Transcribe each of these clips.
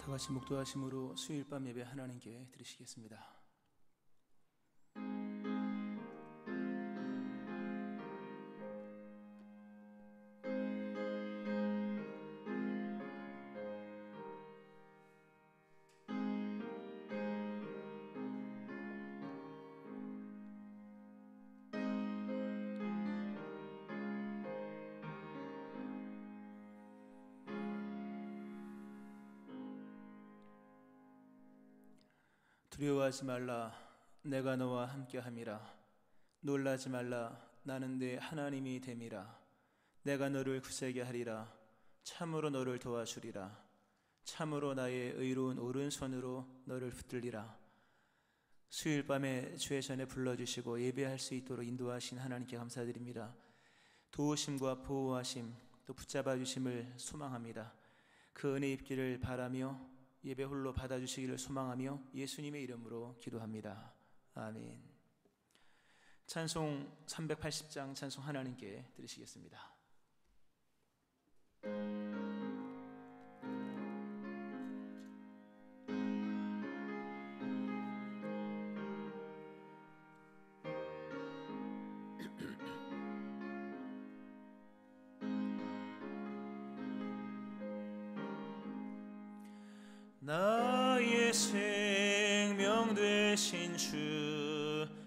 다 같이 묵도하심으로 수요일 밤 예배 하나님께 드리시겠습니다. 두려워하지 말라, 내가 너와 함께함이라. 놀라지 말라, 나는 네 하나님이 됨이라. 내가 너를 굳세게 하리라. 참으로 너를 도와주리라. 참으로 나의 의로운 오른손으로 너를 붙들리라. 수요일 밤에 주의 전에 불러주시고 예배할 수 있도록 인도하신 하나님께 감사드립니다. 도우심과 보호하심, 또 붙잡아 주심을 소망합니다. 그 은혜 입기를 바라며 예배 홀로 받아주시기를 소망하며 예수님의 이름으로 기도합니다. 아멘. 찬송 380장 찬송 하나님께 드리시겠습니다. 나의 생명 되신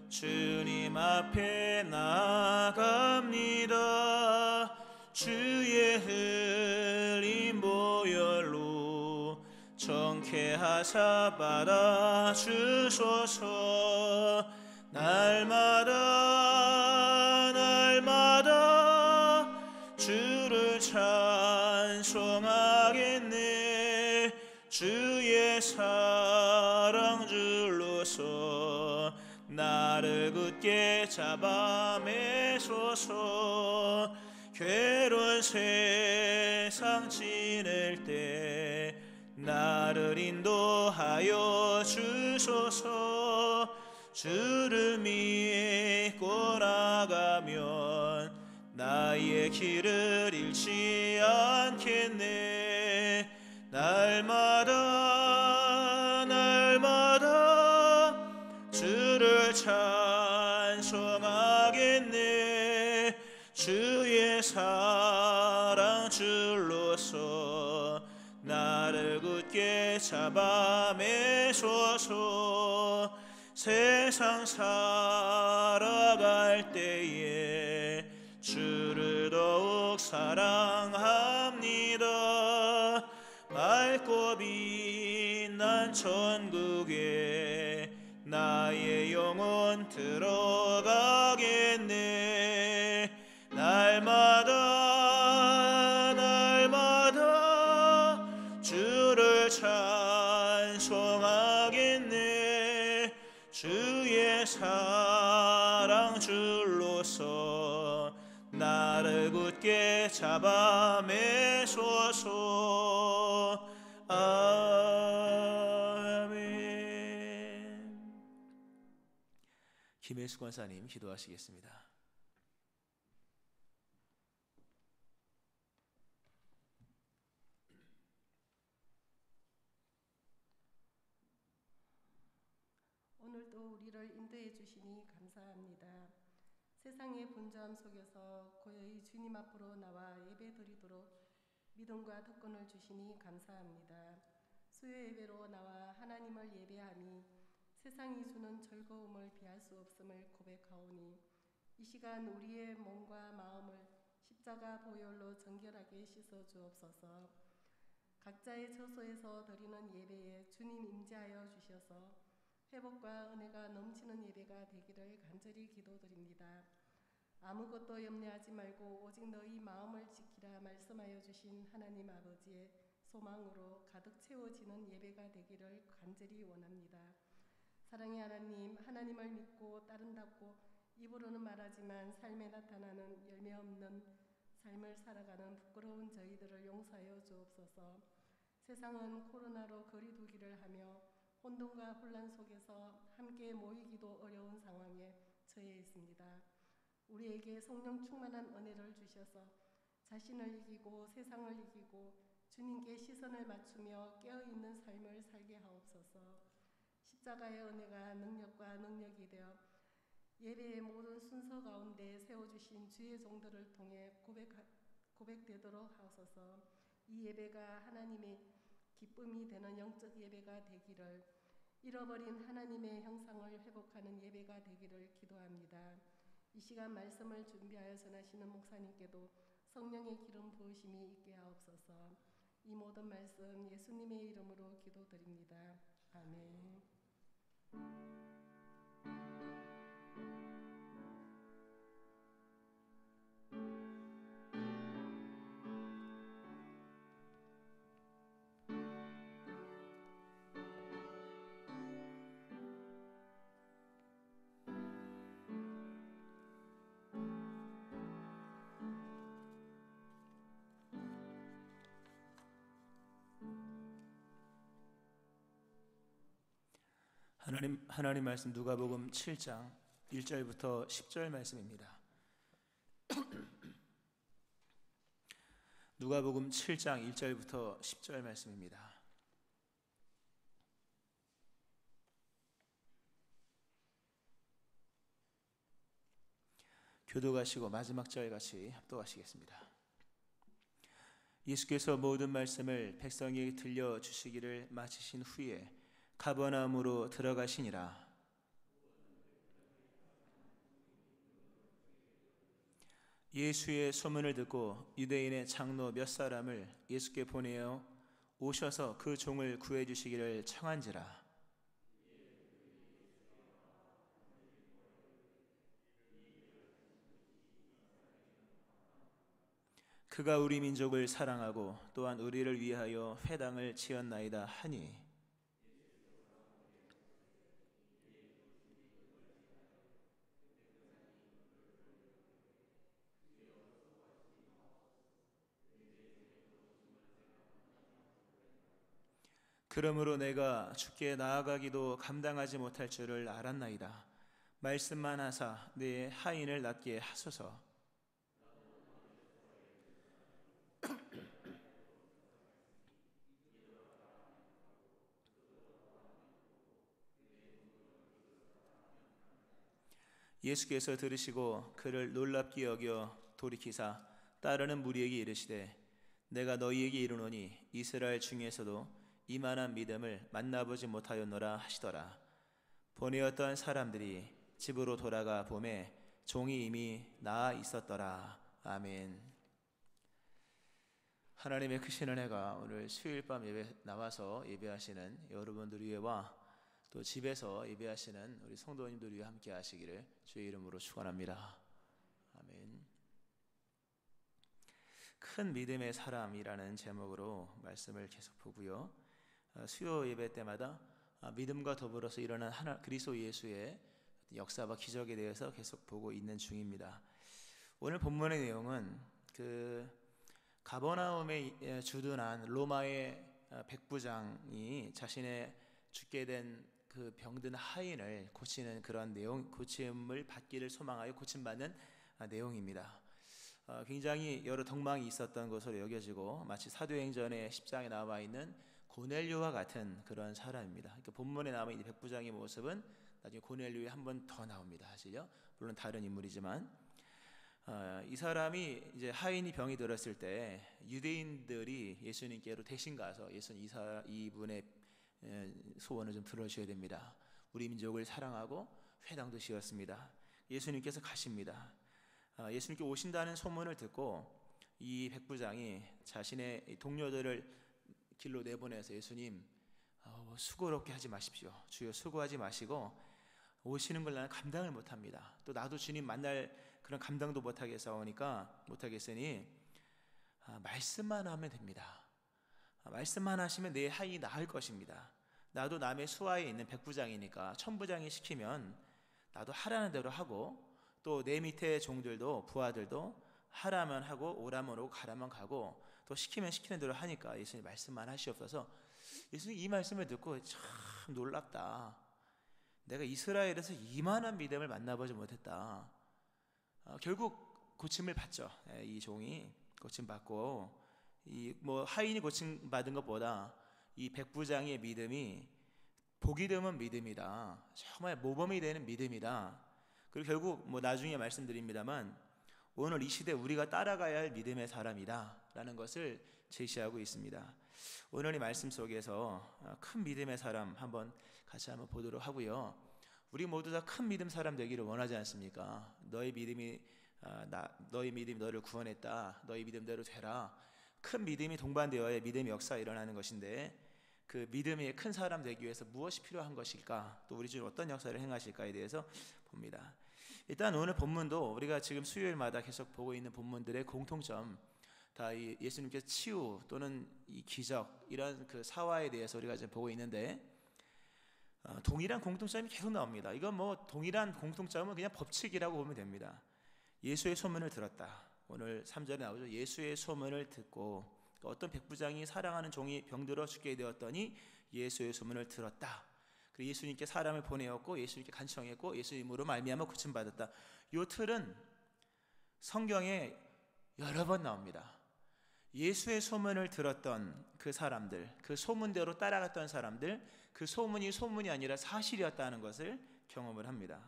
주님 앞에 나아갑니다. 주의 흘린 보혈로 정케하사 받아주소서. 날마다 주를 찬송하겠네. 주의 사랑 줄로서 나를 굳게 잡아 매소서. 괴로운 세상 지낼 때 나를 인도하여 주소서. 주를 믿고 나가면 나의 길을 잃지 않겠네. 날마다 주를 찬송하겠네. 주의 사랑 줄로서 나를 굳게 잡아 매소서. 세상 살아갈 때에 주를 더욱 사랑합니다. 맑고 빛난 천국에 나의 영혼 들어가겠네. 날마다 주를 찬송하겠네. 주의 사랑 줄로서 나를 굳게 잡아 매소서. 아멘. 김혜수 권사님 기도하시겠습니다. 오늘도 우리를 인도해 주시니 감사합니다. 세상의 분주함 속에서 고요히 주님 앞으로 나와 예배드리도록 믿음과 특권을 주시니 감사합니다. 수요 예배로 나와 하나님을 예배하니 세상이 주는 즐거움을 비할 수 없음을 고백하오니 이 시간 우리의 몸과 마음을 십자가 보혈로 정결하게 씻어 주옵소서. 각자의 처소에서 드리는 예배에 주님 임재하여 주셔서 회복과 은혜가 넘치는 예배가 되기를 간절히 기도드립니다. 아무것도 염려하지 말고 오직 너희 마음을 지키라 말씀하여 주신 하나님 아버지의 소망으로 가득 채워지는 예배가 되기를 간절히 원합니다. 사랑의 하나님, 하나님을 믿고 따른다고 입으로는 말하지만 삶에 나타나는 열매 없는 삶을 살아가는 부끄러운 저희들을 용서하여 주옵소서. 세상은 코로나로 거리두기를 하며 혼돈과 혼란 속에서 함께 모이기도 어려운 상황에 처해 있습니다. 우리에게 성령 충만한 은혜를 주셔서 자신을 이기고 세상을 이기고 주님께 시선을 맞추며 깨어있는 삶을 살게 하옵소서. 십자가의 은혜가 능력과 능력이 되어 예배의 모든 순서 가운데 세워주신 주의 종들을 통해 고백되도록 하소서. 이 예배가 하나님의 기쁨이 되는 영적 예배가 되기를, 잃어버린 하나님의 형상을 회복하는 예배가 되기를 기도합니다. 이 시간 말씀을 준비하여 전하시는 목사님께도 성령의 기름 부으심이 있게 하옵소서. 이 모든 말씀 예수님의 이름으로 기도드립니다. 아멘. 하나님 말씀 누가복음 7장 1절부터 10절 말씀입니다. 누가복음 7장 1절부터 10절 말씀입니다. 교도하시고 마지막 절 같이 합독하시겠습니다. 예수께서 모든 말씀을 백성에게 들려주시기를 마치신 후에 가버나움으로 들어가시니라. 예수의 소문을 듣고 유대인의 장로 몇 사람을 예수께 보내어 오셔서 그 종을 구해주시기를 청한지라. 그가 우리 민족을 사랑하고 또한 우리를 위하여 회당을 지었나이다 하니, 그러므로 내가 주께 나아가기도 감당하지 못할 줄을 알았나이다. 말씀만 하사 내 하인을 낫게 하소서. 예수께서 들으시고 그를 놀랍게 여겨 돌이키사 따르는 무리에게 이르시되, 내가 너희에게 이르노니 이스라엘 중에서도 이만한 믿음을 만나보지 못하였노라 하시더라. 보내었던 사람들이 집으로 돌아가 보매 종이 이미 나아 있었더라. 아멘. 하나님의 크신 은혜가 오늘 수요일 밤 예배 나와서 예배하시는 여러분들 위에와 또 집에서 예배하시는 우리 성도님들 위에 함께 하시기를 주의 이름으로 축원합니다. 아멘. 큰 믿음의 사람이라는 제목으로 말씀을 계속 보고요. 수요 예배 때마다 믿음과 더불어서 일어난 그리스도 예수의 역사와 기적에 대해서 계속 보고 있는 중입니다. 오늘 본문의 내용은 그 가버나움에 주둔한 로마의 백부장이 자신의 죽게 된 그 병든 하인을 고치는 그런 내용, 고침을 받기를 소망하여 고침받는 내용입니다. 굉장히 여러 덕망이 있었던 것으로 여겨지고 마치 사도행전의 10장에 나와 있는 고넬료와 같은 그런 사람입니다. 그러니까 본문에 나와 있는 백부장의 모습은 나중에 고넬료에 한 번 더 나옵니다. 사실요. 물론 다른 인물이지만 이 사람이 이제 하인이 병이 들었을 때 유대인들이 예수님께로 대신 가서 예수님 이분의 소원을 좀 들어주셔야 됩니다. 우리 민족을 사랑하고 회당도 지었습니다. 예수님께서 가십니다. 예수님께 오신다는 소문을 듣고 이 백부장이 자신의 동료들을 길로 내보내서 예수님 수고롭게 하지 마십시오. 주여 수고하지 마시고 오시는 걸 나는 감당을 못합니다. 또 나도 주님 만날 그런 감당도 못하겠으니 말씀만 하면 됩니다. 말씀만 하시면 내 하인이 나을 것입니다. 나도 남의 수하에 있는 백부장이니까 천부장이 시키면 나도 하라는 대로 하고 또 내 밑에 종들도 부하들도 하라면 하고 오라면 오고 가라면 가고 또 시키면 시키는 대로 하니까 예수님 말씀만 하시옵소서. 예수님 이 말씀을 듣고 참 놀랍다. 내가 이스라엘에서 이만한 믿음을 만나보지 못했다. 결국 고침을 받죠. 이 종이 고침받고 이 뭐 하인이 고침 받은 것보다 이 백부장의 믿음이 보기 드문 믿음이다. 정말 모범이 되는 믿음이다. 그리고 결국 뭐 나중에 말씀드립니다만 오늘 이 시대 우리가 따라가야 할 믿음의 사람이다라는 것을 제시하고 있습니다. 오늘 이 말씀 속에서 큰 믿음의 사람 같이 한번 보도록 하고요. 우리 모두 다 큰 믿음 사람 되기를 원하지 않습니까? 너희 믿음이 너를 구원했다. 너희 믿음대로 되라. 큰 믿음이 동반되어야 믿음의 역사가 일어나는 것인데 그 믿음의 큰 사람 되기 위해서 무엇이 필요한 것일까? 또 우리 중 어떤 역사를 행하실까에 대해서 봅니다. 일단 오늘 본문도 우리가 지금 수요일마다 계속 보고 있는 본문들의 공통점, 다 이 예수님께서 치유 또는 이 기적 이런 그 사화에 대해서 우리가 지금 보고 있는데 동일한 공통점이 계속 나옵니다. 이건 뭐 동일한 공통점은 그냥 법칙이라고 보면 됩니다. 예수의 소문을 들었다. 오늘 3절에 나오죠. 예수의 소문을 듣고 어떤 백부장이 사랑하는 종이 병들어 죽게 되었더니 예수의 소문을 들었다. 그리고 예수님께 사람을 보내었고 예수님께 간청했고 예수님으로 말미암아 고침받았다. 이 틀은 성경에 여러 번 나옵니다. 예수의 소문을 들었던 그 사람들, 그 소문대로 따라갔던 사람들, 그 소문이 아니라 사실이었다는 것을 경험을 합니다.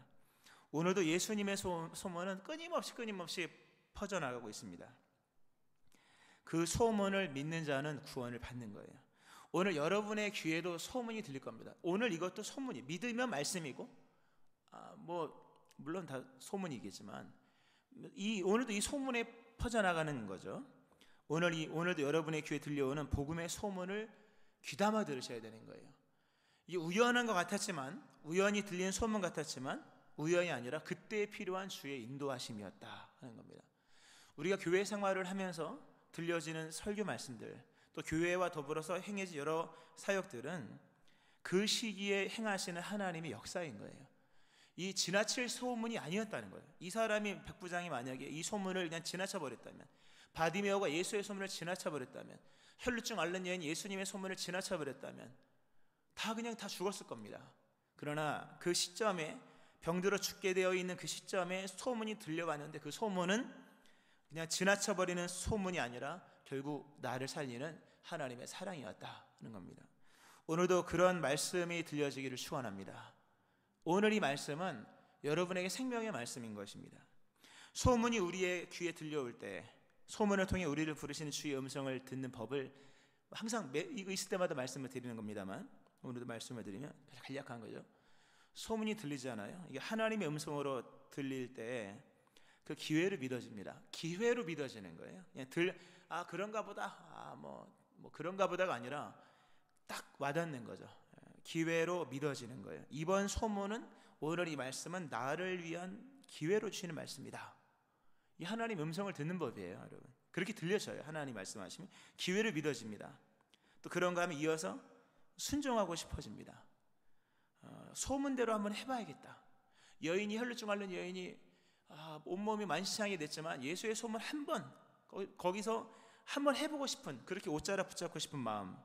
오늘도 예수님의 소문은 끊임없이 퍼져나가고 있습니다. 그 소문을 믿는 자는 구원을 받는 거예요. 오늘 여러분의 귀에도 소문이 들릴 겁니다. 오늘 이것도 소문이, 믿으면 말씀이고 물론 다 소문이겠지만 오늘도 이 소문에 퍼져나가는 거죠. 오늘도 여러분의 귀에 들려오는 복음의 소문을 귀담아 들으셔야 되는 거예요. 이게 우연한 것 같았지만, 우연히 들린 소문 같았지만 우연이 아니라 그때에 필요한 주의 인도하심이었다 하는 겁니다. 우리가 교회 생활을 하면서 들려지는 설교 말씀들, 또 교회와 더불어서 행해진 여러 사역들은 그 시기에 행하시는 하나님의 역사인 거예요. 이 지나칠 소문이 아니었다는 거예요. 이 사람이 백부장이 만약에 이 소문을 그냥 지나쳐 버렸다면, 바디메오가 예수의 소문을 지나쳐 버렸다면, 혈루증 앓는 여인이 예수님의 소문을 지나쳐 버렸다면 다 죽었을 겁니다. 그러나 그 시점에 병들어 죽게 되어 있는 그 시점에 소문이 들려왔는데 그 소문은 그냥 지나쳐 버리는 소문이 아니라 결국 나를 살리는 하나님의 사랑이었다는 겁니다. 오늘도 그런 말씀이 들려지기를 축원합니다. 오늘 이 말씀은 여러분에게 생명의 말씀인 것입니다. 소문이 우리의 귀에 들려올 때, 소문을 통해 우리를 부르시는 주의 음성을 듣는 법을 항상 이거 있을 때마다 말씀을 드리는 겁니다만 오늘도 말씀을 드리면 간략한 거죠. 소문이 들리잖아요. 이게 하나님의 음성으로 들릴 때 그 기회로 믿어집니다. 기회로 믿어지는 거예요. 그냥 그런가 보다. 그런가 보다가 아니라 딱 와닿는 거죠. 기회로 믿어지는 거예요. 이번 소문은, 오늘 이 말씀은 나를 위한 기회로 주시는 말씀이다. 이 하나님 음성을 듣는 법이에요, 여러분. 그렇게 들려져요. 하나님 말씀하시면 기회로 믿어집니다. 또 그런가 하면 이어서 순종하고 싶어집니다. 소문대로 한번 해봐야겠다. 혈루증 앓는 여인이 온몸이 만신창이 됐지만 예수의 소문 거기서 한번 해보고 싶은, 그렇게 옷자락 붙잡고 싶은 마음,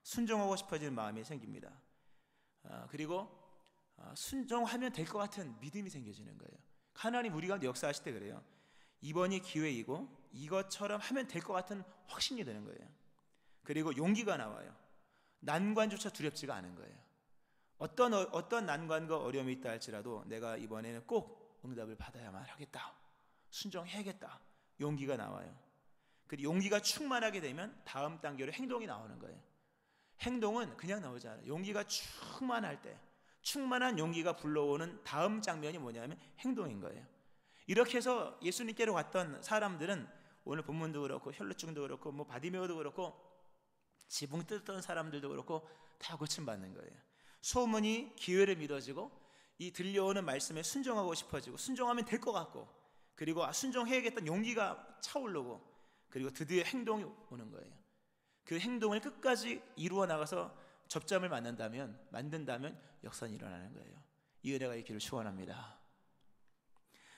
순종하고 싶어지는 마음이 생깁니다. 그리고 순종하면 될 것 같은 믿음이 생겨지는 거예요. 하나님 우리 가운데 역사하실 때 그래요. 이번이 기회이고 이것처럼 하면 될 것 같은 확신이 되는 거예요. 그리고 용기가 나와요. 난관조차 두렵지가 않은 거예요. 어떤 난관과 어려움이 있다 할지라도 내가 이번에는 꼭 응답을 받아야만 하겠다. 순종해야겠다. 용기가 나와요. 그리고 용기가 충만하게 되면 다음 단계로 행동이 나오는 거예요. 행동은 그냥 나오지 않아요. 용기가 충만할 때, 충만한 용기가 불러오는 다음 장면이 뭐냐면 행동인 거예요. 이렇게 해서 예수님께로 갔던 사람들은 오늘 본문도 그렇고 혈루증도 그렇고 바디메오도 그렇고 지붕 뜯던 사람들도 그렇고 다 고침받는 거예요. 소문이 기회를 믿어지고 이 들려오는 말씀에 순종하고 싶어지고 순종하면 될 것 같고, 그리고 순종해야겠다는 용기가 차오르고, 그리고 드디어 행동이 오는 거예요. 그 행동을 끝까지 이루어 나가서 접점을 만든다면 역사는 일어나는 거예요. 이 은혜가 있기를 축원합니다.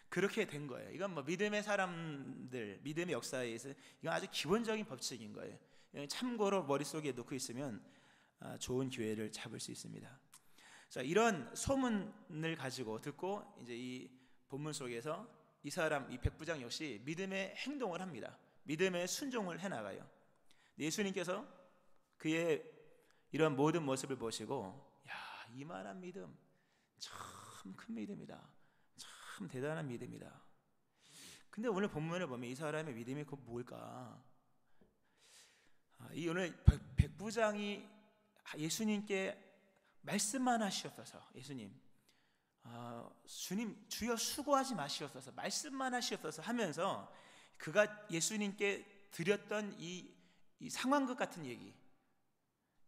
그렇게 된 거예요. 이건 믿음의 사람들, 믿음의 역사에서 이건 아주 기본적인 법칙인 거예요. 참고로 머릿속에 놓고 있으면 좋은 기회를 잡을 수 있습니다. 자, 이런 소문을 가지고 듣고 이제 이 본문 속에서 이 백부장 역시 믿음의 행동을 합니다. 믿음의 순종을 해나가요. 예수님께서 그의 이런 모든 모습을 보시고 야, 이만한 믿음 참 큰 믿음이다. 참 대단한 믿음이다. 근데 오늘 본문을 보면 이 사람의 믿음이 곧 뭘까? 이 오늘 백부장이 예수님께 말씀만 하시옵소서. 예수님, 주님 주여 수고하지 마시옵소서. 말씀만 하시옵소서 하면서 그가 예수님께 드렸던 이 상황극 같은 얘기,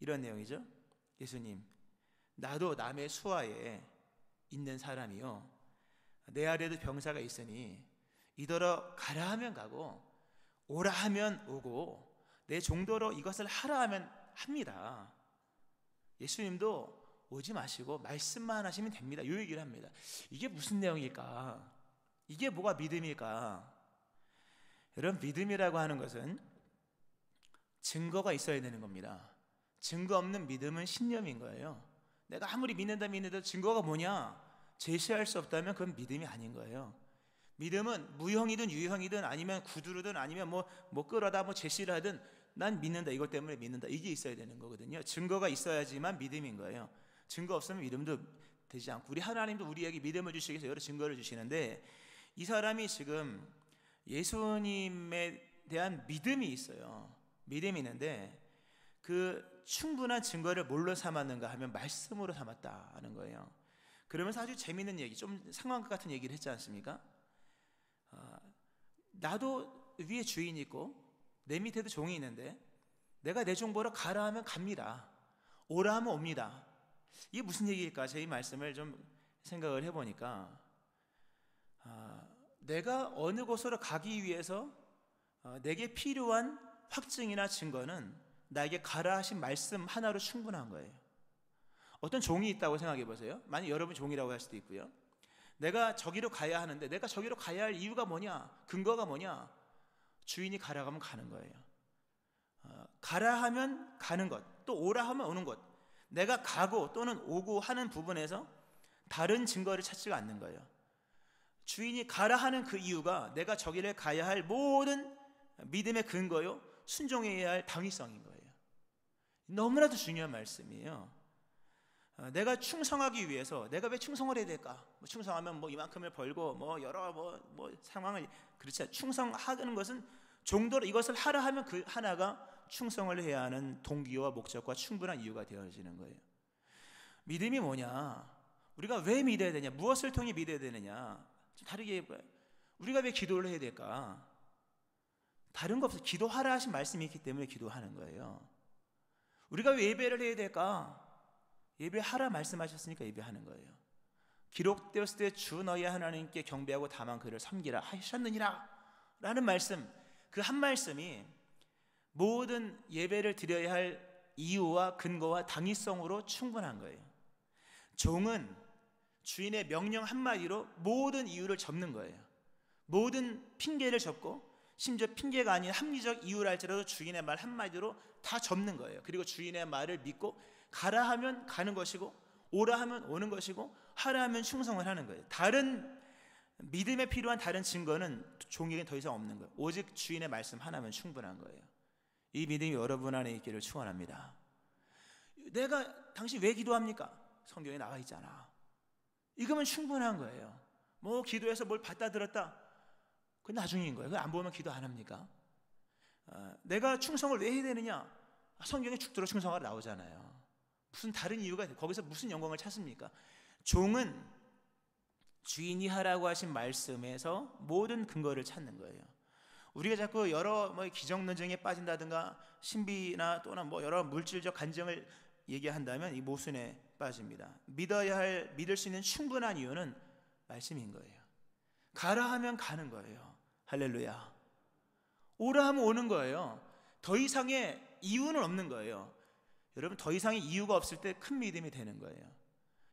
이런 내용이죠. 예수님, 나도 남의 수하에 있는 사람이요, 내 아래도 병사가 있으니 이더러 가라 하면 가고 오라 하면 오고 내 정도로 이것을 하라 하면 합니다. 예수님도 오지 마시고 말씀만 하시면 됩니다. 이 얘기를 합니다. 이게 무슨 내용일까? 이게 뭐가 믿음일까? 여러분, 믿음이라고 하는 것은 증거가 있어야 되는 겁니다. 증거 없는 믿음은 신념인 거예요. 내가 아무리 믿는다 증거가 뭐냐 제시할 수 없다면 그건 믿음이 아닌 거예요. 믿음은 무형이든 유형이든 아니면 구두로든 아니면 뭐 끌어다 뭐 제시를 하든 난 믿는다, 이것 때문에 믿는다, 이게 있어야 되는 거거든요. 증거가 있어야지만 믿음인 거예요. 증거 없으면 믿음도 되지 않고, 우리 하나님도 우리에게 믿음을 주시기 위해서 여러 증거를 주시는데 이 사람이 지금 예수님에 대한 믿음이 있어요. 믿음이 있는데 그 충분한 증거를 뭘로 삼았는가 하면 말씀으로 삼았다는 거예요. 그러면서 아주 재미있는 얘기, 좀 상황극 같은 얘기를 했지 않습니까? 나도 위에 주인이 있고 내 밑에도 종이 있는데 내가 내 종 보러 가라 하면 갑니다. 오라 하면 옵니다. 이게 무슨 얘기일까? 제 이 말씀을 좀 생각을 해보니까 내가 어느 곳으로 가기 위해서 내게 필요한 확증이나 증거는 나에게 가라 하신 말씀 하나로 충분한 거예요. 어떤 종이 있다고 생각해 보세요. 만약 여러분 종이라고 할 수도 있고요. 내가 저기로 가야 하는데 내가 저기로 가야 할 이유가 뭐냐, 근거가 뭐냐? 주인이 가라 하면 가는 거예요. 가라 하면 가는 것, 또 오라 하면 오는 것, 내가 가고 또는 오고 하는 부분에서 다른 증거를 찾지가 않는 거예요. 주인이 가라 하는 그 이유가 내가 저기를 가야 할 모든 믿음의 근거요, 순종해야 할 당위성인 거예요. 너무나도 중요한 말씀이에요. 내가 충성하기 위해서 내가 왜 충성을 해야 될까? 충성하면 이만큼을 벌고 여러 상황을, 그렇지 않아요. 충성하는 것은 정도로 이것을 하라 하면 그 하나가 충성을 해야 하는 동기와 목적과 충분한 이유가 되어지는 거예요. 믿음이 뭐냐? 우리가 왜 믿어야 되냐? 무엇을 통해 믿어야 되느냐? 좀 다르게 해봐요. 우리가 왜 기도를 해야 될까? 다른 거 없어요. 기도하라 하신 말씀이 있기 때문에 기도하는 거예요. 우리가 왜 예배를 해야 될까? 예배하라 말씀하셨으니까 예배하는 거예요. 기록되었을 때 주 너희 하나님께 경배하고 다만 그를 섬기라 하셨느니라 라는 말씀, 그 한 말씀이 모든 예배를 드려야 할 이유와 근거와 당위성으로 충분한 거예요. 종은 주인의 명령 한마디로 모든 이유를 접는 거예요. 모든 핑계를 접고, 심지어 핑계가 아닌 합리적 이유를 할지라도 주인의 말 한마디로 다 접는 거예요. 그리고 주인의 말을 믿고 가라 하면 가는 것이고 오라 하면 오는 것이고 하라 하면 충성을 하는 거예요. 다른 믿음에 필요한 다른 증거는 종에게 더 이상 없는 거예요. 오직 주인의 말씀 하나면 충분한 거예요. 이 믿음이 여러분 안에 있기를 축원합니다. 내가 당신 왜 기도합니까? 성경에 나와 있잖아. 이거면 충분한 거예요. 기도해서 뭘 받다 들었다, 그건 나중인 거예요. 그거 안 보면 기도 안 합니까? 내가 충성을 왜 해야 되느냐? 성경에 죽도록 충성하라 나오잖아요. 무슨 다른 이유가, 거기서 무슨 영광을 찾습니까? 종은 주인이 하라고 하신 말씀에서 모든 근거를 찾는 거예요. 우리가 자꾸 여러 기정론정에 빠진다든가 신비나 또는 여러 물질적 간증을 얘기한다면 이 모순에 빠집니다. 믿을 수 있는 충분한 이유는 말씀인 거예요. 가라 하면 가는 거예요. 할렐루야. 오라 하면 오는 거예요. 더 이상의 이유는 없는 거예요. 여러분, 더 이상의 이유가 없을 때 큰 믿음이 되는 거예요.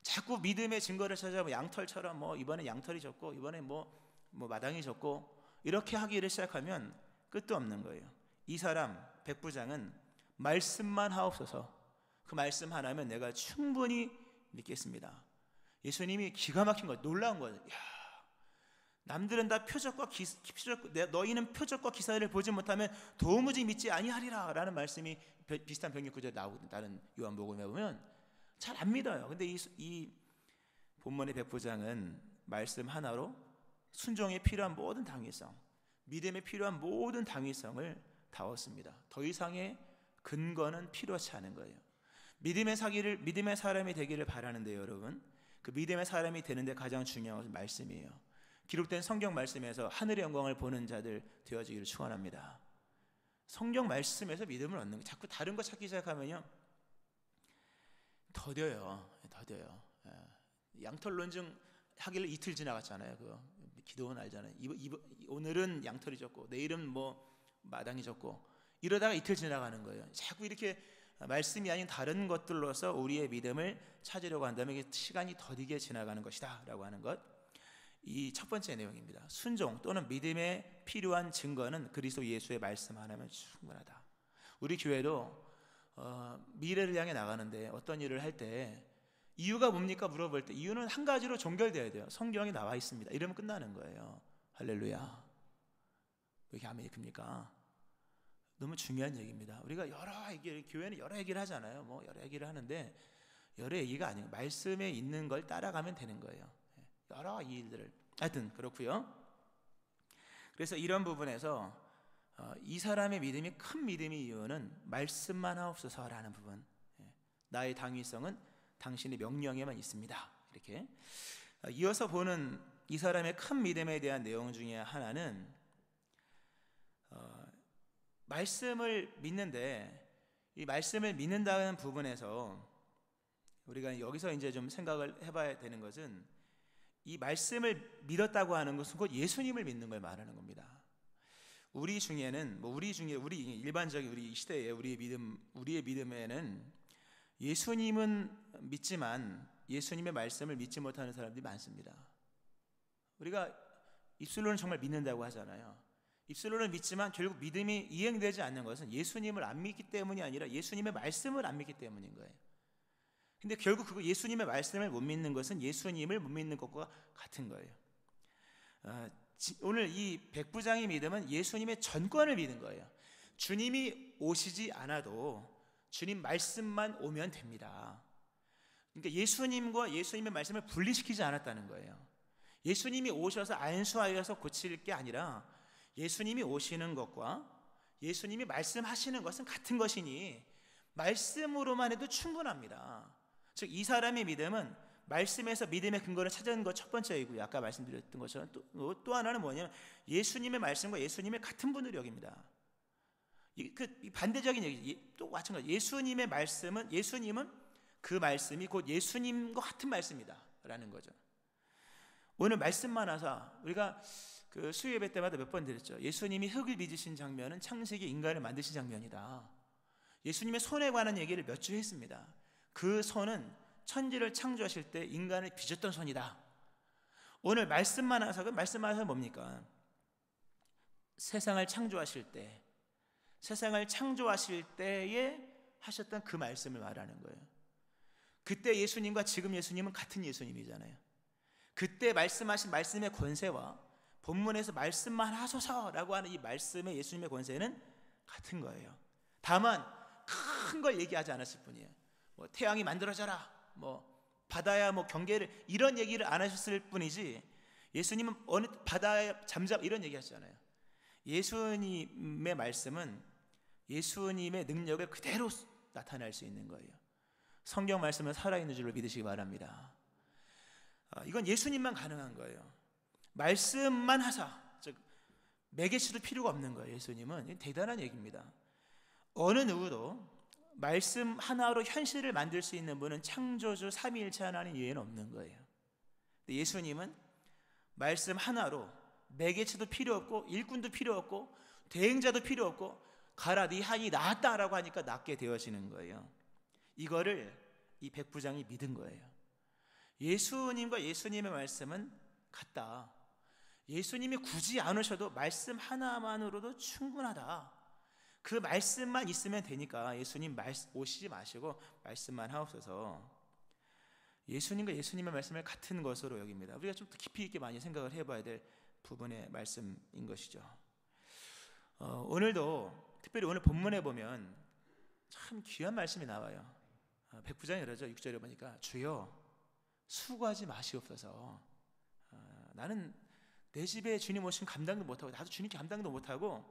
자꾸 믿음의 증거를 찾아 양털처럼 이번에 양털이 졌고 이번에 마당이 졌고 이렇게 하기를 시작하면 끝도 없는 거예요. 이 사람 백부장은 말씀만 하옵소서, 그 말씀 하나면 내가 충분히 믿겠습니다. 예수님이 기가 막힌 거, 놀라운 거예요. 남들은 다 너희는 표적과 기사를 보지 못하면 도무지 믿지 아니하리라 라는 말씀이 비슷한 병력 구절에 나오거든요. 다른 요한복음에 보면 잘 안 믿어요. 근데 이 본문의 백부장은 말씀 하나로 순종에 필요한 모든 당위성, 믿음에 필요한 모든 당위성을 다웠습니다. 더 이상의 근거는 필요치 않은 거예요. 믿음의 사람이 되기를 바라는데요, 여러분. 그 믿음의 사람이 되는데 가장 중요한 것은 말씀이에요. 기록된 성경 말씀에서 하늘의 영광을 보는 자들 되어지기를 축원합니다. 성경 말씀에서 믿음을 얻는 거, 자꾸 다른 거 찾기 시작하면요 더뎌요. 양털 논증 하길래 이틀 지나갔잖아요. 그 기도원 알잖아요. 오늘은 양털이 졌고 내일은 뭐 마당이 졌고 이러다가 이틀 지나가는 거예요. 자꾸 이렇게 말씀이 아닌 다른 것들로서 우리의 믿음을 찾으려고 한다면 이게 시간이 더디게 지나가는 것이다 라고 하는 것, 이 첫 번째 내용입니다. 순종 또는 믿음에 필요한 증거는 그리스도 예수의 말씀 하나면 충분하다. 우리 교회도 미래를 향해 나가는데 어떤 일을 할 때 이유가 뭡니까 물어볼 때 이유는 한 가지로 종결돼야 돼요. 성경에 나와 있습니다. 이러면 끝나는 거예요. 할렐루야. 왜 이렇게 아멘이 큽니까? 너무 중요한 얘기입니다. 우리가 교회는 여러 얘기를 하잖아요. 뭐 여러 얘기를 하는데 여러 얘기가 아니에요. 말씀에 있는 걸 따라가면 되는 거예요. 여러 일들을. 하여튼 그렇고요. 그래서 이런 부분에서 이 사람의 믿음이 큰 믿음의 이유는 말씀만 하옵소서라는 부분. 나의 당위성은 당신의 명령에만 있습니다. 이렇게 이어서 보는 이 사람의 큰 믿음에 대한 내용 중에 하나는 말씀을 믿는데, 이 말씀을 믿는다는 부분에서 우리가 여기서 이제 좀 생각을 해봐야 되는 것은, 이 말씀을 믿었다고 하는 것은 곧 예수님을 믿는 걸 말하는 겁니다. 우리 일반적인 우리 시대에 우리의 믿음에는 예수님은 믿지만 예수님의 말씀을 믿지 못하는 사람들이 많습니다. 우리가 입술로는 정말 믿는다고 하잖아요. 입술로는 믿지만 결국 믿음이 이행되지 않는 것은 예수님을 안 믿기 때문이 아니라 예수님의 말씀을 안 믿기 때문인 거예요. 근데 결국 예수님의 말씀을 못 믿는 것은 예수님을 못 믿는 것과 같은 거예요. 오늘 이 백부장의 믿음은 예수님의 전권을 믿은 거예요. 주님이 오시지 않아도 주님 말씀만 오면 됩니다. 그러니까 예수님과 예수님의 말씀을 분리시키지 않았다는 거예요. 예수님이 오셔서 안수하여서 고칠 게 아니라 예수님이 오시는 것과 예수님이 말씀하시는 것은 같은 것이니 말씀으로만 해도 충분합니다. 즉 이 사람의 믿음은 말씀에서 믿음의 근거를 찾은 것 첫 번째이고요. 아까 말씀드렸던 것처럼 또 하나는 뭐냐면 예수님의 말씀과 예수님의 같은 분으로 여깁니다. 반대적인 얘기, 또 마찬가지. 예수님의 말씀은, 예수님은 그 말씀이 곧 예수님과 같은 말씀이다 라는 거죠. 오늘 말씀만 하사 우리가 그 수요 예배 때마다 몇 번 드렸죠. 예수님이 흙을 빚으신 장면은 창세기 인간을 만드신 장면이다. 예수님의 손에 관한 얘기를 몇 주 했습니다. 그 손은 천지를 창조하실 때 인간을 빚었던 손이다. 오늘 말씀만 하사, 뭡니까? 세상을 창조하실 때에 하셨던 그 말씀을 말하는 거예요. 그때 예수님과 지금 예수님은 같은 예수님이잖아요. 그때 말씀하신 말씀의 권세와 본문에서 말씀만 하소서라고 하는 이 말씀의 예수님의 권세는 같은 거예요. 다만 큰 걸 얘기하지 않았을 뿐이에요. 뭐 태양이 만들어져라, 뭐 바다야 뭐 경계를, 이런 얘기를 안 하셨을 뿐이지 예수님은 어느 바다에 잠잠 이런 얘기 하시잖아요. 예수님의 말씀은 예수님의 능력을 그대로 나타낼 수 있는 거예요. 성경 말씀은 살아있는 줄로 믿으시기 바랍니다. 이건 예수님만 가능한 거예요. 말씀만 하사, 즉 매개치도 필요가 없는 거예요. 예수님은 대단한 얘기입니다. 어느 누구도 말씀 하나로 현실을 만들 수 있는 분은 창조주 삼위일체 하나님 이외에는 없는 거예요. 근데 예수님은 말씀 하나로 매개치도 필요 없고 일꾼도 필요 없고 대행자도 필요 없고 가라 네 한이 나았다라고 하니까 낫게 되어지는 거예요. 이거를 이 백부장이 믿은 거예요. 예수님과 예수님의 말씀은 같다. 예수님이 굳이 안 오셔도 말씀 하나만으로도 충분하다. 그 말씀만 있으면 되니까 예수님 오시지 마시고 말씀만 하옵소서. 예수님과 예수님의 말씀을 같은 것으로 여깁니다. 우리가 좀 더 깊이 있게 많이 생각을 해봐야 될 부분의 말씀인 것이죠. 오늘도 특별히 오늘 본문에 보면 참 귀한 말씀이 나와요. 백부장이 이러죠. 6절에 보니까 주여 수고하지 마시옵소서. 나는 내 집에 주님 오시면 감당도 못하고 나도 주님께 감당도 못하고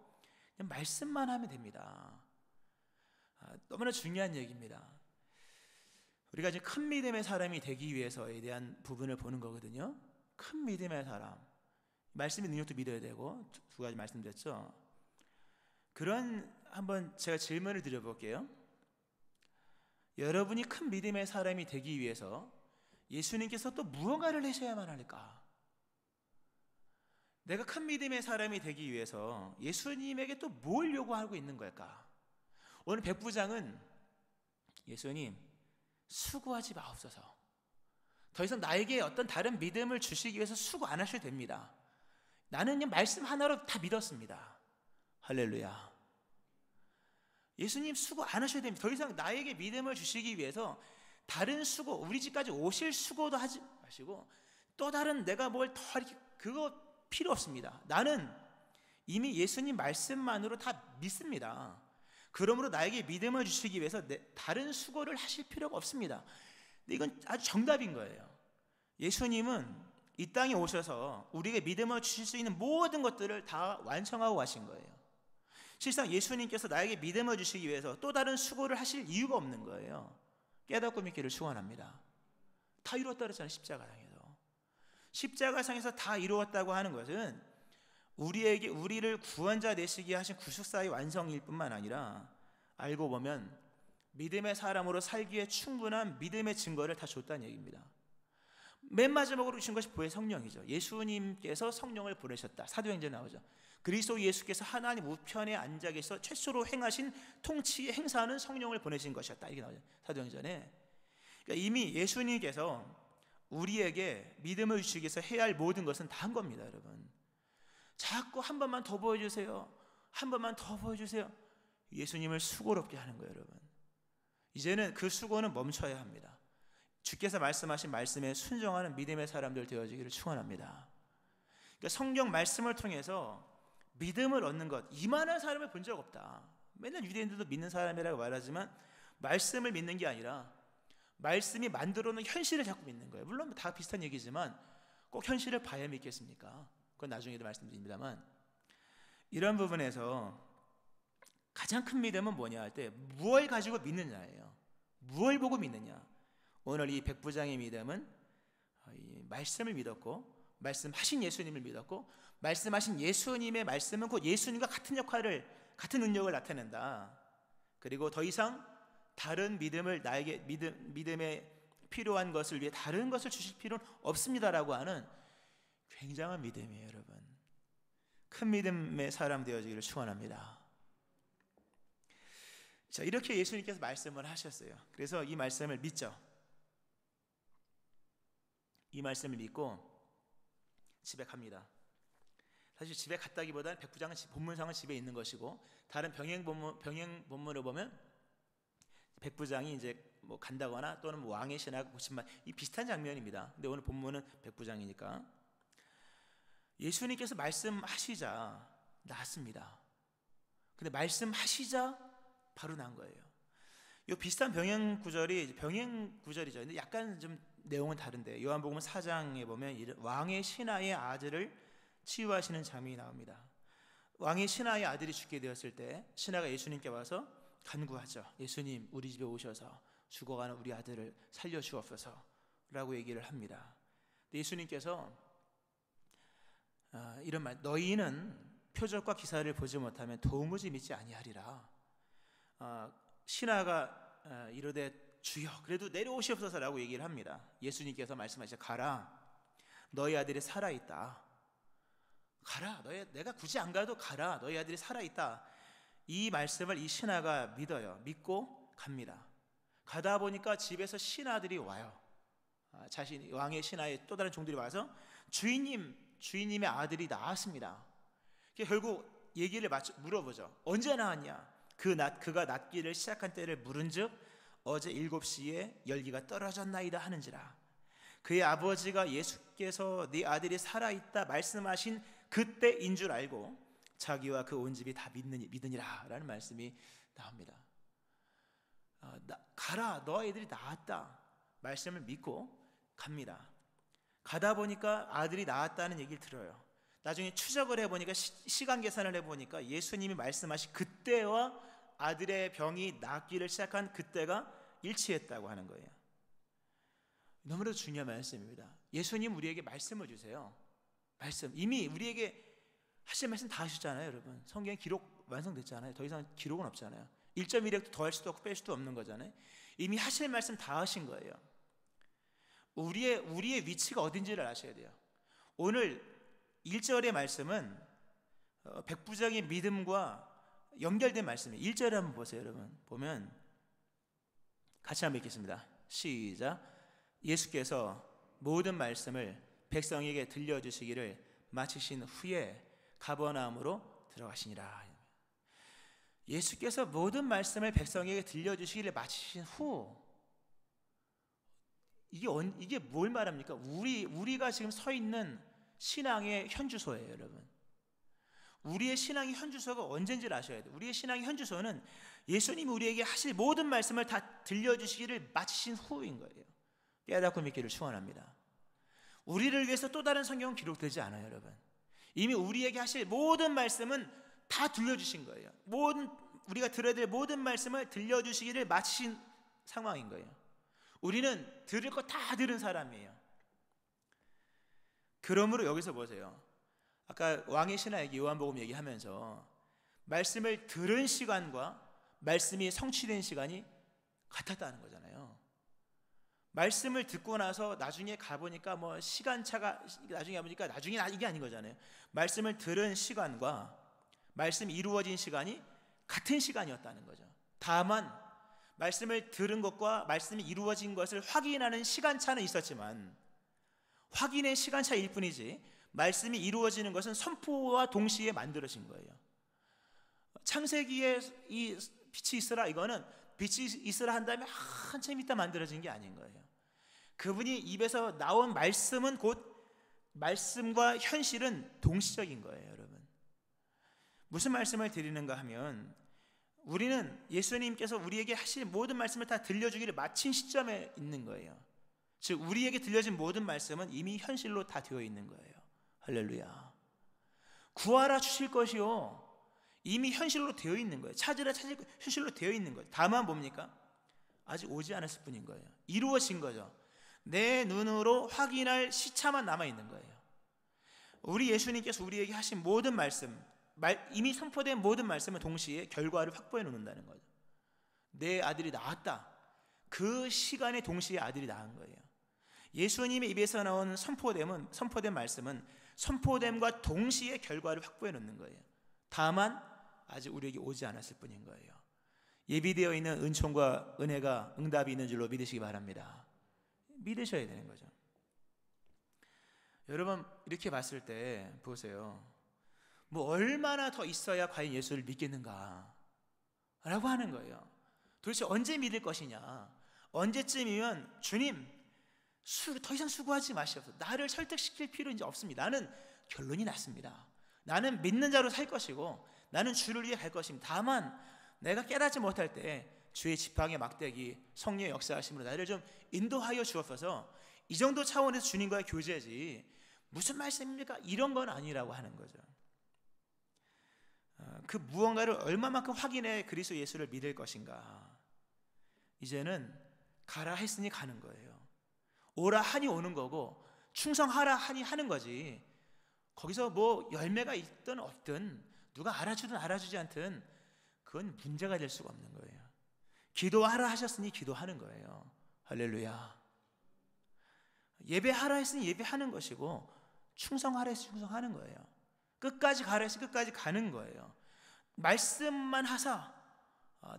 그냥 말씀만 하면 됩니다. 너무나 중요한 얘기입니다. 우리가 이제 큰 믿음의 사람이 되기 위해서에 대한 부분을 보는 거거든요. 큰 믿음의 사람, 말씀의 능력도 믿어야 되고 두 가지 말씀드렸죠. 그런 한번 제가 질문을 드려볼게요. 여러분이 큰 믿음의 사람이 되기 위해서 예수님께서 또 무언가를 하셔야만 할까? 내가 큰 믿음의 사람이 되기 위해서 예수님에게 또 뭘 요구하고 있는 걸까? 오늘 백부장은 예수님 수고하지 마옵소서. 더 이상 나에게 어떤 다른 믿음을 주시기 위해서 수고 안 하셔도 됩니다. 나는 그냥 말씀 하나로 다 믿었습니다. 할렐루야. 예수님 수고 안 하셔도 됩니다. 더 이상 나에게 믿음을 주시기 위해서 다른 수고, 우리 집까지 오실 수고도 하지 마시고 또 다른 내가 뭘 더 이렇게 그거 필요 없습니다. 나는 이미 예수님 말씀만으로 다 믿습니다. 그러므로 나에게 믿음을 주시기 위해서 다른 수고를 하실 필요가 없습니다. 근데 이건 아주 정답인 거예요. 예수님은 이 땅에 오셔서 우리에게 믿음을 주실 수 있는 모든 것들을 다 완성하고 가신 거예요. 실상 예수님께서 나에게 믿음을 주시기 위해서 또 다른 수고를 하실 이유가 없는 거예요. 깨닫고 믿기를 축원합니다. 다 이루었다 그랬잖아요. 십자가상에서. 십자가상에서 다 이루었다고 하는 것은 우리를 구원자 되시게 하신 구속사의 완성일 뿐만 아니라 알고 보면 믿음의 사람으로 살기에 충분한 믿음의 증거를 다 줬다는 얘기입니다. 맨 마지막으로 주신 것이 보혜 성령이죠. 예수님께서 성령을 보내셨다. 사도행전에 나오죠. 그리스도 예수께서 하나님 우편에 앉아 계셔서 최초로 행하신 통치의 행사는 성령을 보내신 것이었다. 이게 나오죠. 사도행전에. 그러니까 이미 예수님께서 우리에게 믿음을 주시기 위해서 해야 할 모든 것은 다 한 겁니다, 여러분. 자꾸 한 번만 더 보여주세요. 한 번만 더 보여주세요. 예수님을 수고롭게 하는 거예요, 여러분. 이제는 그 수고는 멈춰야 합니다. 주께서 말씀하신 말씀에 순종하는 믿음의 사람들 되어지기를 축원합니다. 그러니까 성경 말씀을 통해서 믿음을 얻는 것, 이만한 사람을 본 적 없다. 맨날 유대인들도 믿는 사람이라고 말하지만 말씀을 믿는 게 아니라 말씀이 만들어놓은 현실을 자꾸 믿는 거예요. 물론 다 비슷한 얘기지만 꼭 현실을 봐야 믿겠습니까? 그건 나중에도 말씀드립니다만, 이런 부분에서 가장 큰 믿음은 뭐냐 할 때 무엇을 가지고 믿느냐예요. 무엇을 보고 믿느냐. 오늘 이 백부장의 믿음은 이 말씀을 믿었고, 말씀하신 예수님을 믿었고, 말씀하신 예수님의 말씀은 곧 예수님과 같은 역할을, 같은 능력을 나타낸다. 그리고 더 이상 다른 믿음을, 나에게 믿음에 필요한 것을 위해 다른 것을 주실 필요는 없습니다라고 하는 굉장한 믿음이에요, 여러분. 큰 믿음의 사람 되어지기를 축원합니다. 자, 이렇게 예수님께서 말씀을 하셨어요. 그래서 이 말씀을 믿죠. 이 말씀을 믿고 집에 갑니다. 사실 집에 갔다기보다는 백부장은 본문상은 집에 있는 것이고, 다른 병행 본문을 보면 백부장이 이제 뭐 간다거나 또는 뭐 왕의 신하가 고침만, 이 비슷한 장면입니다. 근데 오늘 본문은 백부장이니까 예수님께서 말씀하시자 나았습니다. 근데 말씀하시자 바로 난 거예요. 이 비슷한 병행 구절이죠. 근데 약간 좀 내용은 다른데, 요한복음 4장에 보면 왕의 신하의 아들을 치유하시는 장면이 나옵니다. 왕의 신하의 아들이 죽게 되었을 때 신하가 예수님께 와서 간구하죠. 예수님, 우리 집에 오셔서 죽어가는 우리 아들을 살려주옵소서 라고 얘기를 합니다. 예수님께서 이런 말, 너희는 표적과 기사를 보지 못하면 도무지 믿지 아니하리라. 신하가 이르되 주여 그래도 내려오시옵소서라고 얘기를 합니다. 예수님께서 말씀하시죠. 가라, 너희 아들이 살아있다. 가라, 내가 굳이 안 가도 가라, 너희 아들이 살아있다. 이 말씀을 이 신하가 믿어요. 믿고 갑니다. 가다 보니까 집에서 신하들이 와요. 왕의 신하의 또 다른 종들이 와서 주인님의 아들이 나왔습니다. 결국 얘기를 물어보죠. 언제 나왔냐? 그가 낫기를 시작한 때를 물은즉 어제 7시에 열기가 떨어졌나이다 하는지라. 그의 아버지가 예수께서 네 아들이 살아있다 말씀하신 그때인 줄 알고 자기와 그 온 집이 다 믿으니라 라는 말씀이 나옵니다. 가라, 너 애들이 나았다 말씀을 믿고 갑니다. 가다 보니까 아들이 나았다는 얘기를 들어요. 나중에 추적을 해보니까 시간 계산을 해보니까 예수님이 말씀하신 그때와 아들의 병이 낫기를 시작한 그때가 일치했다고 하는 거예요. 너무나도 중요한 말씀입니다. 예수님 우리에게 말씀을 주세요. 말씀, 이미 우리에게 하실 말씀 다 하셨잖아요. 여러분, 성경 기록 완성됐잖아요. 더 이상 기록은 없잖아요. 1.1획도 더할 수도 없고 뺄 수도 없는 거잖아요. 이미 하실 말씀 다 하신 거예요. 우리의 위치가 어딘지를 아셔야 돼요. 오늘 1절의 말씀은 백부장의 믿음과 연결된 말씀이에요. 1절을 한번 보세요. 여러분, 보면 같이 한번 읽겠습니다. 시작. 예수께서 모든 말씀을 백성에게 들려주시기를 마치신 후에 가버나움으로 들어가시니라. 예수께서 모든 말씀을 백성에게 들려주시기를 마치신 후, 이게 뭘 말합니까? 우리가 지금 서 있는 신앙의 현주소예요. 여러분, 우리의 신앙의 현주소가 언제인지를 아셔야 돼요. 우리의 신앙의 현주소는 예수님이 우리에게 하실 모든 말씀을 다 들려주시기를 마치신 후인 거예요. 깨닫고 믿기를 축원합니다. 우리를 위해서 또 다른 성경은 기록되지 않아요. 여러분, 이미 우리에게 하실 모든 말씀은 다 들려주신 거예요. 우리가 들어야 될 모든 말씀을 들려주시기를 마치신 상황인 거예요. 우리는 들을 거 다 들은 사람이에요. 그러므로 여기서 보세요. 아까 왕의 신하 얘기, 요한복음 얘기하면서 말씀을 들은 시간과 말씀이 성취된 시간이 같았다는 거잖아요. 말씀을 듣고 나서 나중에 가보니까 뭐 시간차가 나중에 가보니까 나중에 이게 아닌 거잖아요. 말씀을 들은 시간과 말씀이 이루어진 시간이 같은 시간이었다는 거죠. 다만 말씀을 들은 것과 말씀이 이루어진 것을 확인하는 시간차는 있었지만 확인의 시간차일 뿐이지 말씀이 이루어지는 것은 선포와 동시에 만들어진 거예요. 창세기에 이 빛이 있으라, 이거는 빛이 있으라 한 다음에 한참 있다 만들어진 게 아닌 거예요. 그분이 입에서 나온 말씀은 곧 말씀과 현실은 동시적인 거예요. 여러분, 무슨 말씀을 드리는가 하면 우리는 예수님께서 우리에게 하실 모든 말씀을 다 들려주기를 마친 시점에 있는 거예요. 즉 우리에게 들려진 모든 말씀은 이미 현실로 다 되어 있는 거예요. 할렐루야. 구하라 주실 것이요, 이미 현실로 되어 있는 거예요. 찾으라 찾을 것, 현실로 되어 있는 거예요. 다만 뭡니까? 아직 오지 않았을 뿐인 거예요. 이루어진 거죠. 내 눈으로 확인할 시차만 남아 있는 거예요. 우리 예수님께서 우리에게 하신 모든 말씀, 이미 선포된 모든 말씀은 동시에 결과를 확보해 놓는다는 거죠. 내 아들이 나았다, 그 시간에 동시에 아들이 낳은 거예요. 예수님의 입에서 나온 선포된 말씀은 선포됨과 동시에 결과를 확보해 놓는 거예요. 다만 아직 우리에게 오지 않았을 뿐인 거예요. 예비되어 있는 은총과 은혜가 응답이 있는 줄로 믿으시기 바랍니다. 믿으셔야 되는 거죠. 여러분, 이렇게 봤을 때 보세요. 뭐 얼마나 더 있어야 과연 예수를 믿겠는가 라고 하는 거예요. 도대체 언제 믿을 것이냐, 언제쯤이면 주님 더 이상 수고하지 마시옵소서, 나를 설득시킬 필요 이제 없습니다. 나는 결론이 났습니다. 나는 믿는 자로 살 것이고 나는 주를 위해 갈 것입니다. 다만 내가 깨닫지 못할 때 주의 지팡이 막대기 성령의 역사하심으로 나를 좀 인도하여 주옵소서, 이 정도 차원에서 주님과의 교제지 무슨 말씀입니까? 이런 건 아니라고 하는 거죠. 그 무언가를 얼마만큼 확인해 그리스도 예수를 믿을 것인가. 이제는 가라 했으니 가는 거예요. 오라 하니 오는 거고 충성하라 하니 하는 거지, 거기서 뭐 열매가 있든 없든 누가 알아주든 알아주지 않든 그건 문제가 될 수가 없는 거예요. 기도하라 하셨으니 기도하는 거예요. 할렐루야. 예배하라 했으니 예배하는 것이고 충성하라 했으니 충성하는 거예요. 끝까지 가라 했으니 끝까지 가는 거예요. 말씀만 하사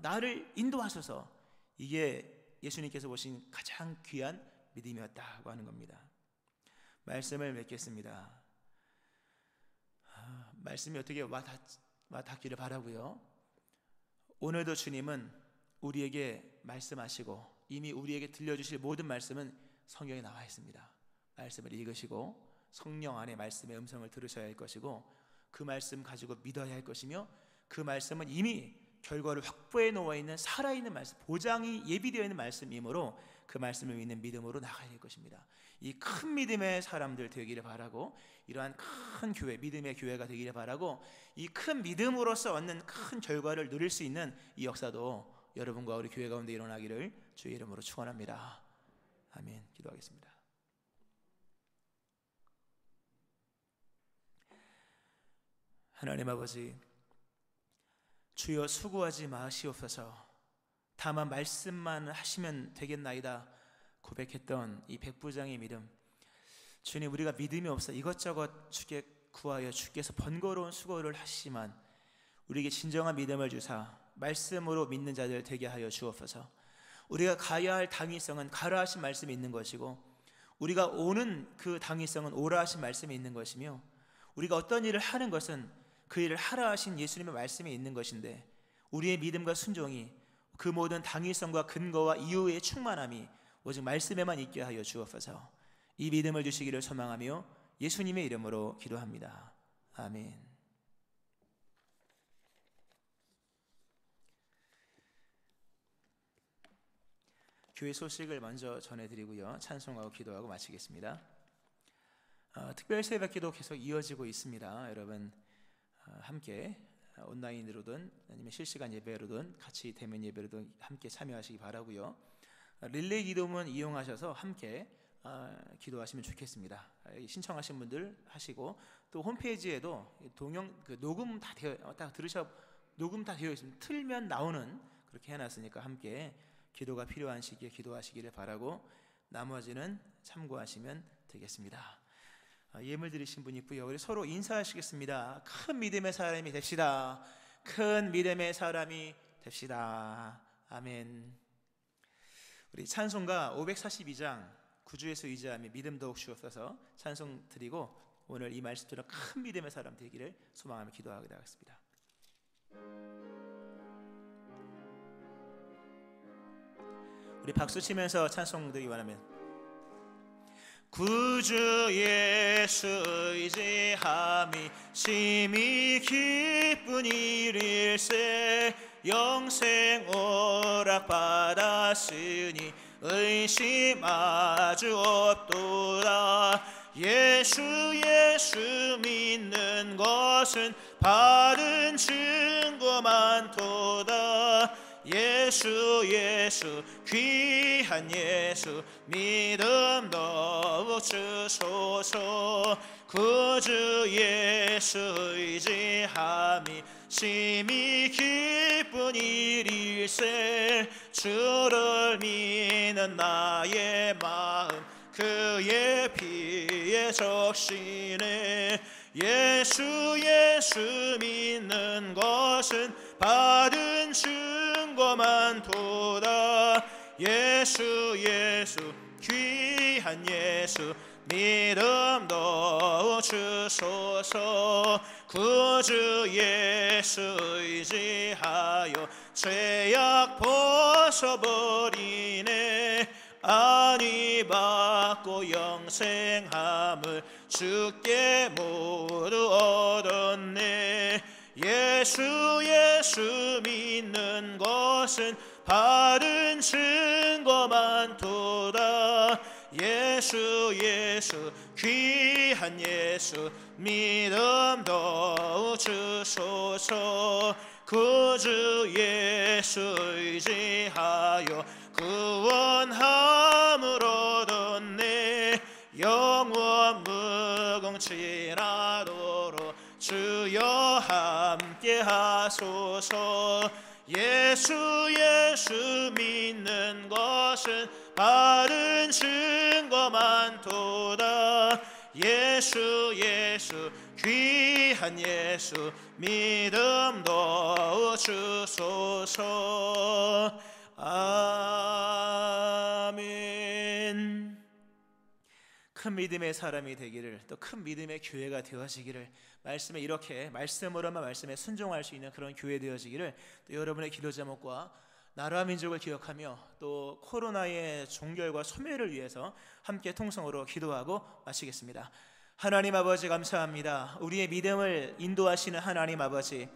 나를 인도하소서, 이게 예수님께서 보신 가장 귀한 믿음이었다고 하는 겁니다. 말씀을 맺겠습니다. 말씀이 어떻게 와닿기를 바라고요. 오늘도 주님은 우리에게 말씀하시고 이미 우리에게 들려주실 모든 말씀은 성경에 나와 있습니다. 말씀을 읽으시고 성령 안에 말씀의 음성을 들으셔야 할 것이고, 그 말씀 가지고 믿어야 할 것이며, 그 말씀은 이미 결과를 확보해 놓아 있는 살아있는 말씀, 보장이 예비되어 있는 말씀이므로 그 말씀을 믿는 믿음으로 나가야 할 것입니다. 이 큰 믿음의 사람들 되기를 바라고, 이러한 큰 교회, 믿음의 교회가 되기를 바라고, 이 큰 믿음으로서 얻는 큰 결과를 누릴 수 있는 이 역사도 여러분과 우리 교회 가운데 일어나기를 주의 이름으로 축원합니다. 아멘. 기도하겠습니다. 하나님 아버지, 주여 수고하지 마시옵소서. 다만 말씀만 하시면 되겠나이다 고백했던 이 백부장의 믿음, 주님, 우리가 믿음이 없어 이것저것 주께 구하여 주께서 번거로운 수고를 하시지만 우리에게 진정한 믿음을 주사 말씀으로 믿는 자들 되게 하여 주옵소서. 우리가 가야 할 당위성은 가라 하신 말씀이 있는 것이고, 우리가 오는 그 당위성은 오라 하신 말씀이 있는 것이며, 우리가 어떤 일을 하는 것은 그 일을 하라 하신 예수님의 말씀이 있는 것인데, 우리의 믿음과 순종이 그 모든 당위성과 근거와 이유의 충만함이 오직 말씀에만 있게 하여 주옵소서. 이 믿음을 주시기를 소망하며 예수님의 이름으로 기도합니다. 아멘. 교회 소식을 먼저 전해드리고요, 찬송하고 기도하고 마치겠습니다. 특별 새벽기도 계속 이어지고 있습니다. 여러분 함께 온라인으로든 아니면 실시간 예배로든 같이 대면 예배로든 함께 참여하시기 바라고요. 릴레이 기도문 이용하셔서 함께 기도하시면 좋겠습니다. 신청하신 분들 하시고, 또 홈페이지에도 동영 녹음 다 되어 녹음 다 되어 있습니다. 틀면 나오는, 그렇게 해놨으니까 함께 기도가 필요한 시기에 기도하시기를 바라고, 나머지는 참고하시면 되겠습니다. 예물 드리신 분 있고요. 우리 서로 인사하시겠습니다. 큰 믿음의 사람이 됩시다. 큰 믿음의 사람이 됩시다. 아멘. 우리 찬송가 542장 구주에서 의지하며 믿음 더욱 주옵소서 찬송 드리고, 오늘 이 말씀처럼 큰 믿음의 사람 되기를 소망하며 기도하게 하겠습니다. 우리 박수 치면서 찬송 드리기 원하면, 구주 예수 의지함이 심히 기쁜 일일세, 영생 오락 받았으니 의심 아주 없도다. 예수 믿는 것은 바른 증거 많도다. 예수 귀한 예수 믿음 더욱 주소서. 구주 예수 의지함이 심히 기쁜 일일세, 주를 믿는 나의 마음 그의 피에 적시네. 예수 믿는 것은 받은 증거 많도다. 예수 귀한 예수 믿음 더욱 주소서. 구주 예수 의지하여 죄악 벗어버리네. 안위 받고 영생함을 주께 모두 얻었네. 예수 믿는 것은 바른 증거 많도다. 예수 귀한 예수 믿음 더욱 주소서. 구주 예수 의지하여 구원함을 얻었네. 영원 무궁칠하도록 주여 함께 하소서. 예수 믿는 것은 바른 증거 많도다. 예수 귀한 예수 믿음 더욱 주소서. 아멘. 큰 믿음의 사람이 되기를, 또 큰 믿음의 교회가 되어지기를, 말씀에 이렇게 말씀으로만 말씀에 순종할 수 있는 그런 교회 되어지기를, 또 여러분의 기도 제목과 나라와 민족을 기억하며 또 코로나의 종결과 소멸을 위해서 함께 통성으로 기도하고 마치겠습니다. 하나님 아버지 감사합니다. 우리의 믿음을 인도하시는 하나님 아버지,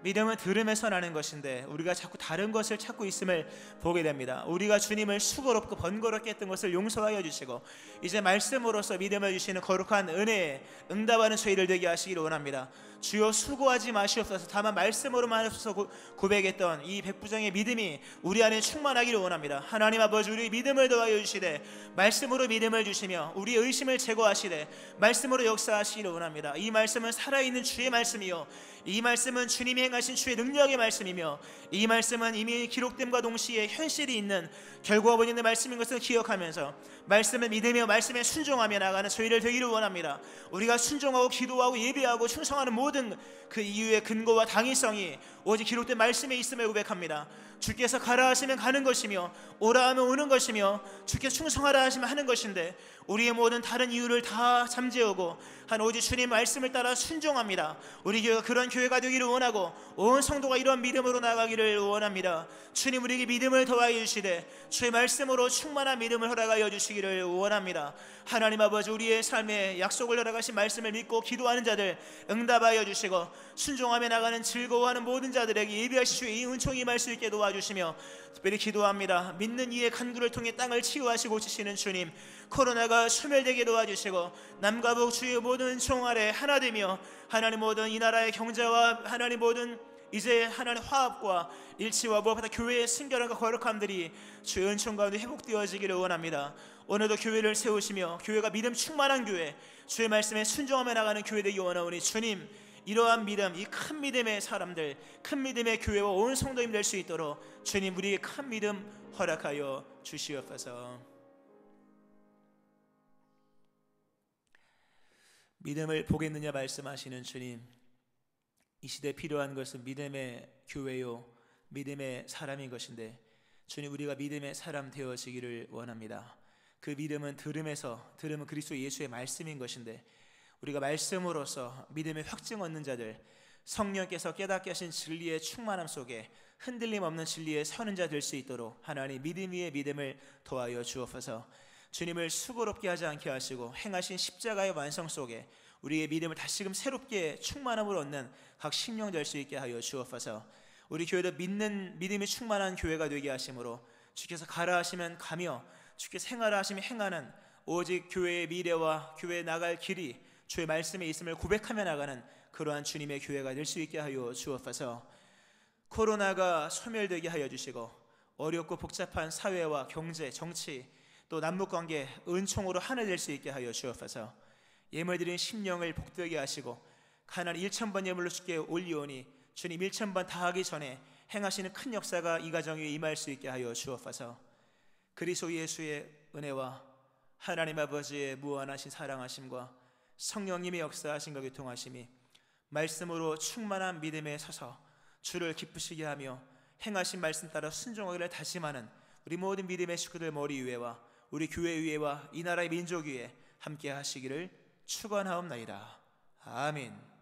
믿음은 들음에서 나는 것인데 우리가 자꾸 다른 것을 찾고 있음을 보게 됩니다. 우리가 주님을 수고롭고 번거롭게 했던 것을 용서하여 주시고 이제 말씀으로서 믿음을 주시는 거룩한 은혜에 응답하는 저희를 되게 하시기를 원합니다. 주여 수고하지 마시옵소서. 다만 말씀으로만 하소서 고백했던 이 백부장의 믿음이 우리 안에 충만하기를 원합니다. 하나님 아버지, 우리 믿음을 더하여 주시되 말씀으로 믿음을 주시며 우리의 의심을 제거하시되 말씀으로 역사하시기를 원합니다. 이 말씀은 살아있는 주의 말씀이요, 이 말씀은 주님이 행하신 주의 능력의 말씀이며 이 말씀은 이미 기록됨과 동시에 현실이 있는 결과가 있는 말씀인 것을 기억하면서 말씀을 믿으며 말씀에 순종하며 나가는 저희를 되기를 원합니다. 우리가 순종하고 기도하고 예배하고 충성하는 모든 그 이유의 근거와 당위성이 오직 기록된 말씀에 있음을 고백합니다. 주께서 가라 하시면 가는 것이며 오라 하면 오는 것이며 주께서 충성하라 하시면 하는 것인데 우리의 모든 다른 이유를 다 잠재우고 한 오직 주님 말씀을 따라 순종합니다. 우리 교회가 그런 교회가 되기를 원하고 온 성도가 이런 믿음으로 나가기를 원합니다. 주님 우리에게 믿음을 더하여 주시되 주의 말씀으로 충만한 믿음을 허락하여 주시기를 원합니다. 하나님 아버지, 우리의 삶에 약속을 허락하신 말씀을 믿고 기도하는 자들 응답하여 주시고 순종하며 나가는 즐거워하는 모든 자들에게 예비하신 주의 이 은총이 임할 수 있게 도와주시며 특별히 기도합니다. 믿는 이의 간구를 통해 땅을 치유하시고 고치시는 주님, 코로나가 소멸되게 도와주시고 남과 북 주의 모든 은총 아래 하나 되며 하나님 모든 이 나라의 경제와 하나님 모든 이제 하나님 화합과 일치와 무엇보다 교회의 순결함과 거룩함들이 주의 은총 가운데 회복되어지기를 원합니다. 오늘도 교회를 세우시며 교회가 믿음 충만한 교회, 주의 말씀에 순종하며 나가는 교회 되기 원하오니 주님, 이러한 믿음, 이 큰 믿음의 사람들, 큰 믿음의 교회와 온 성도님 될 수 있도록 주님 우리의 큰 믿음 허락하여 주시옵소서. 믿음을 보겠느냐 말씀하시는 주님, 이 시대에 필요한 것은 믿음의 교회요 믿음의 사람인 것인데 주님, 우리가 믿음의 사람 되어지기를 원합니다. 그 믿음은 들음은 그리스도 예수의 말씀인 것인데 우리가 말씀으로서 믿음의 확증 얻는 자들, 성령께서 깨닫게 하신 진리의 충만함 속에 흔들림 없는 진리에 서는 자 될 수 있도록 하나님 믿음 위에 믿음을 더하여 주옵소서. 주님을 수고롭게 하지 않게 하시고 행하신 십자가의 완성 속에 우리의 믿음을 다시금 새롭게 충만함을 얻는 각 심령 될 수 있게 하여 주옵소서. 우리 교회도 믿는 믿음이 충만한 교회가 되게 하심으로 주께서 가라 하시면 가며 주께서 행하라 하시면 행하는 오직 교회의 미래와 교회에 나갈 길이 주의 말씀에 있음을 고백하며 나가는 그러한 주님의 교회가 될 수 있게 하여 주옵소서. 코로나가 소멸되게 하여 주시고 어렵고 복잡한 사회와 경제, 정치 또 남북관계 은총으로 하나 될 수 있게 하여 주옵소서. 예물드린 심령을 복되게 하시고 하나님 1000번 예물로 주께 올리오니 주님 1000번 다하기 전에 행하시는 큰 역사가 이 가정에 임할 수 있게 하여 주옵소서. 그리스도 예수의 은혜와 하나님 아버지의 무한하신 사랑하심과 성령님의 역사하심과 교통하심이 말씀으로 충만한 믿음에 서서 주를 기쁘시게 하며 행하신 말씀 따라 순종하기를 다짐하는 우리 모든 믿음의 식구들 머리 위에와 우리 교회 위에와 이 나라의 민족 위에 함께 하시기를 축원하옵나이다. 아멘.